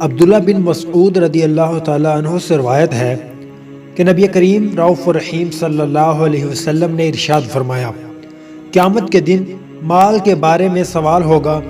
عبداللہ بن مسعود رضی اللہ تعالیٰ عنہ سے روایت ہے کہ نبی کریم رؤوف الرحیم صلی اللہ علیہ وسلم نے ارشاد فرمایا، قیامت کے دن مال کے بارے میں سوال ہوگا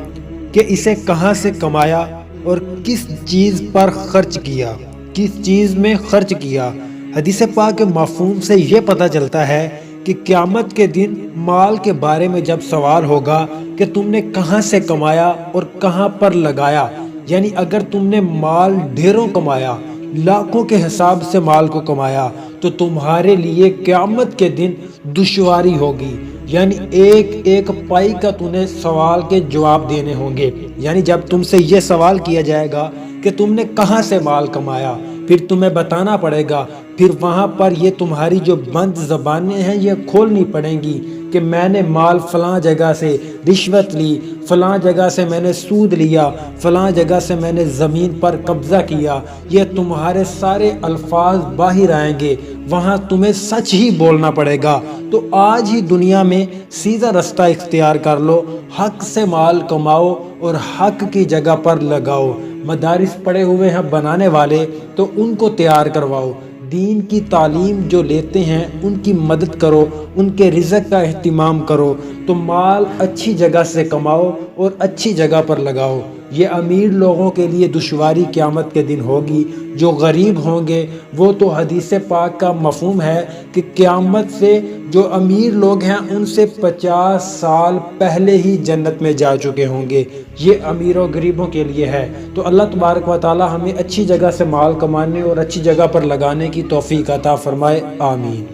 کہ اسے کہاں سے کمایا اور کس چیز پر خرچ کیا، کس چیز میں خرچ کیا۔ حدیث پاک کے مفہوم سے یہ پتہ چلتا ہے کہ قیامت کے دن مال کے بارے میں جب سوال ہوگا کہ تم نے کہاں سے کمایا اور کہاں پر لگایا، یعنی اگر تم نے مال ڈھیروں کمایا، لاکھوں کے حساب سے مال کو کمایا، تو تمہارے لیے قیامت کے دن دشواری ہوگی، یعنی ایک ایک پائی کا تمہیں سوال کے جواب دینے ہوں گے۔ یعنی جب تم سے یہ سوال کیا جائے گا کہ تم نے کہاں سے مال کمایا، پھر تمہیں بتانا پڑے گا، پھر وہاں پر یہ تمہاری جو بند زبانیں ہیں یہ کھولنی پڑیں گی کہ میں نے مال فلاں جگہ سے رشوت لی، فلاں جگہ سے میں نے سود لیا، فلاں جگہ سے میں نے زمین پر قبضہ کیا۔ یہ تمہارے سارے الفاظ باہر آئیں گے، وہاں تمہیں سچ ہی بولنا پڑے گا۔ تو آج ہی دنیا میں سیدھا رستہ اختیار کر لو، حق سے مال کماؤ اور حق کی جگہ پر لگاؤ۔ مدارس پڑے ہوئے ہیں بنانے والے، تو ان کو تیار کرواؤ۔ دین کی تعلیم جو لیتے ہیں ان کی مدد کرو، ان کے رزق کا اہتمام کرو، تو مال اچھی جگہ سے کماؤ اور اچھی جگہ پر لگاؤ۔ یہ امیر لوگوں کے لیے دشواری قیامت کے دن ہوگی، جو غریب ہوں گے وہ تو حدیث پاک کا مفہوم ہے کہ قیامت سے جو امیر لوگ ہیں ان سے 50 سال پہلے ہی جنت میں جا چکے ہوں گے۔ یہ امیروں غریبوں کے لیے ہے۔ تو اللہ تبارک و تعالی ہمیں اچھی جگہ سے مال کمانے اور اچھی جگہ پر لگانے کی توفیق عطا فرمائے، آمین۔